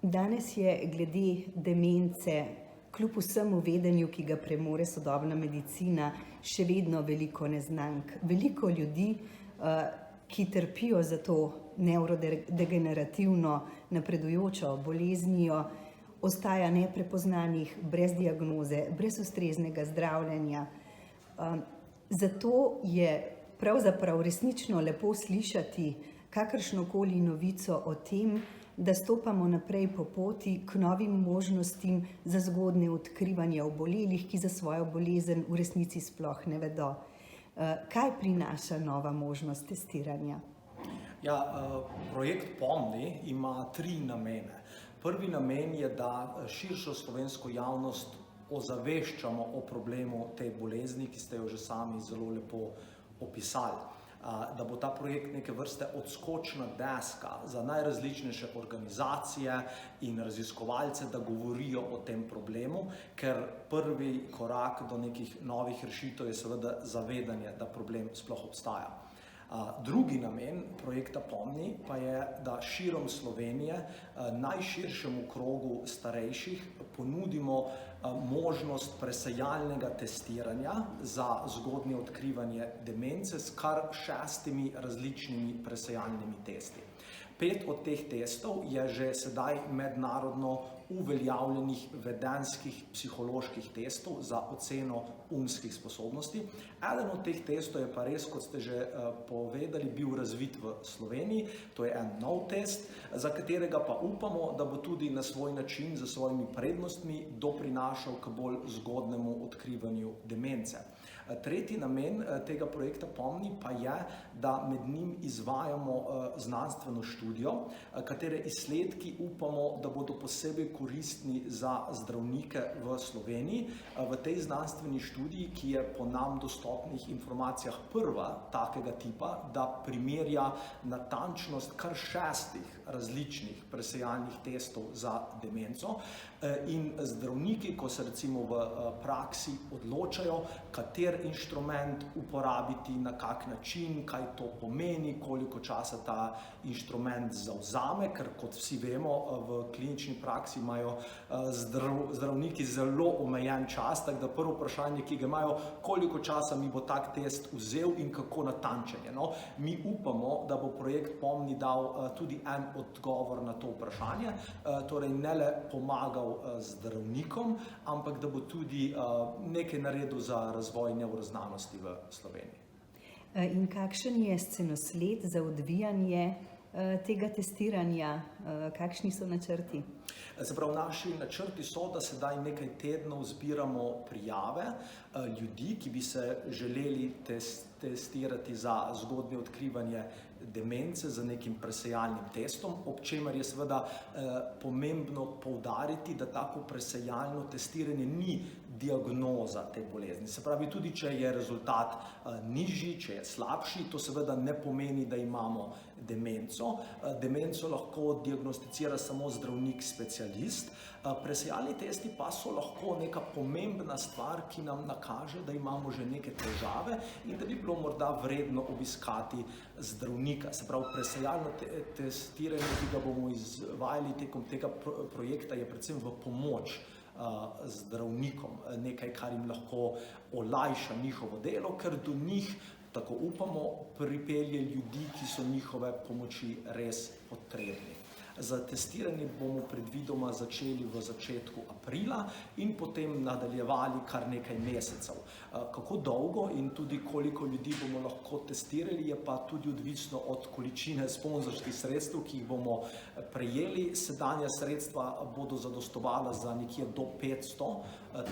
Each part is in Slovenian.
Danes je glede demence, kljub vsemu vedenju, ki ga premore sodobna medicina, še vedno veliko neznank. Veliko ljudi, ki trpijo za to nevrodegenerativno napredujočo boleznijo, ostaja neprepoznanih, brez diagnoze, brez ustreznega zdravljenja. Zato je pravzaprav resnično lepo slišati kakršnokoli novico o tem, da stopamo naprej po poti k novim možnostim za zgodnje odkrivanje obolelih, ki za svojo bolezen v resnici sploh ne vedo. Kaj prinaša nova možnost testiranja? Projekt Pomni ima 3 namene. Prvi namen je, da širšo slovensko javnost ozaveščamo o problemu te bolezni, ki ste jo že sami zelo lepo opisali. Da bo ta projekt neke vrste odskočna deska za najrazličnejše organizacije in raziskovalce, da govorijo o tem problemu, ker prvi korak do nekih novih rešitev je seveda zavedanje, da problem sploh obstaja. Drugi namen projekta Pomni pa je, da širom Slovenije najširšemu krogu starejših ponudimo možnost presejalnega testiranja za zgodnje odkrivanje demence s kar 6 različnimi presejalnimi testi. 5 od teh testov je že sedaj mednarodno uveljavljenih vedenjskih psiholoških testov za oceno umskih sposobnosti. Eden od teh testov je pa res, kot ste že povedali, bil razvit v Sloveniji. To je en nov test, za katerega pa upamo, da bo tudi na svoj način, za svojimi prednostmi doprinašal k bolj zgodnemu odkrivanju demence. Tretji namen tega projekta Pomni pa je, da med njim izvajamo znanstveno študijo, katere izsledki upamo, da bodo posebej koristni za zdravnike v Sloveniji. V tej znanstveni študiji, ki je po nam dostopnih informacijah prva takega tipa, da primerja natančnost kar 6 različnih presejalnih testov za demenco, in zdravniki, ko se recimo v praksi odločajo, kater inštrument uporabiti, na kak način, kaj to pomeni, koliko časa ta inštrument zavzame, ker kot vsi vemo, v klinični praksi imajo zdravniki zelo omejen čas, tako da prvo vprašanje, ki ga imajo, koliko časa mi bo tak test vzel in kako natančen je. Mi upamo, da bo projekt Pomni dal tudi en odgovor na to vprašanje, torej ne le pomagal zdravnikom, ampak da bo tudi nekaj naredil za razvoj nevroznanosti v Sloveniji. In kakšen je scenosled za odvijanje tega testiranja? Kakšni so načrti? Se pravi, naši načrti so, da sedaj nekaj tednov zbiramo prijave ljudi, ki bi se želeli testirati za zgodnje odkrivanje demence z nekim presejalnim testom, ob čemer je seveda pomembno poudariti, da tako presejalno testiranje ni diagnoza te bolezni. Se pravi, tudi če je rezultat nižji, če je slabši, to seveda ne pomeni, da imamo demenco. Demenco lahko diagnosticira samo zdravnik specialist. Presejalni testi pa so lahko neka pomembna stvar, ki nam nakaže, da imamo že neke težave in da bi bilo morda vredno obiskati zdravnika. Se pravi, presejalno testiranje, ki ga bomo izvajali tekom tega projekta, je predvsem v pomoč zdravnikom, nekaj, kar jim lahko olajša njihovo delo, ker do njih, tako upamo, pripelje ljudi, ki so njihove pomoči res potrebni. Za testiranje bomo predvidoma začeli v začetku aprila in potem nadaljevali kar nekaj mesecev. Kako dolgo in tudi koliko ljudi bomo lahko testirali, je pa tudi odvisno od količine sponzorskih sredstev, ki jih bomo prejeli. Sedanja sredstva bodo zadostovala za nekje do 500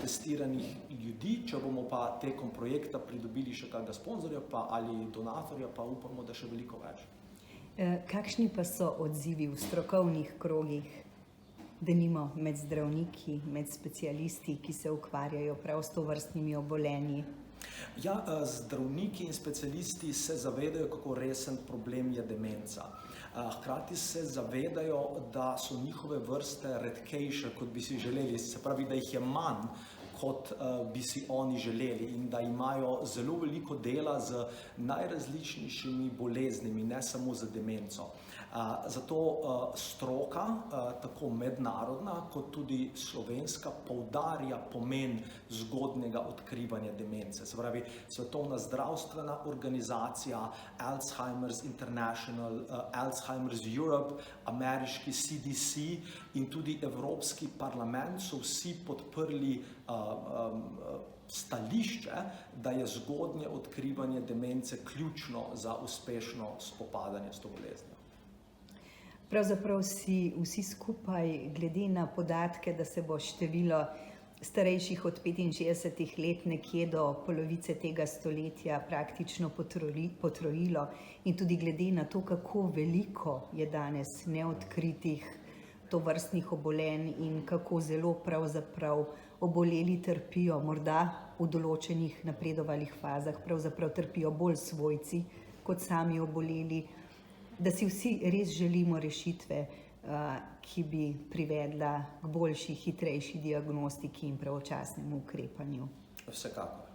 testiranih ljudi. Če bomo pa tekom projekta pridobili še kakega sponzorja ali donatorja, pa upamo, da še veliko več. Kakšni pa so odzivi v strokovnih krogih, denimo med zdravniki, med specialisti, ki se ukvarjajo prav s tovrstnimi obolenji? Zdravniki in specialisti se zavedajo, kako resen problem je demenca. Hkrati se zavedajo, da so njihove vrste redkejše, kot bi si želeli, se pravi, da jih je manj, kot bi si oni želeli, in da imajo zelo veliko dela z najrazličnejšimi boleznimi, ne samo z demenco. Zato stroka, tako mednarodna kot tudi slovenska, poudarja pomen zgodnjega odkrivanja demence. Se pravi, Svetovna zdravstvena organizacija, Alzheimer's International, Alzheimer's Europe, ameriški CDC in tudi Evropski parlament so vsi podprli stališče, da je zgodnje odkrivanje demence ključno za uspešno spopadanje s to boleznijo. Pravzaprav si vsi skupaj, glede na podatke, da se bo število starejših od 65 let nekje do polovice tega stoletja praktično potrojilo in tudi glede na to, kako veliko je danes neodkritih tovrstnih obolenj in kako zelo pravzaprav oboleli trpijo, morda v določenih napredovalih fazah pravzaprav trpijo bolj svojci kot sami oboleli, da si vsi res želimo rešitve, ki bi privedla k boljši, hitrejši diagnostiki in pravočasnemu ukrepanju. Vsekakor.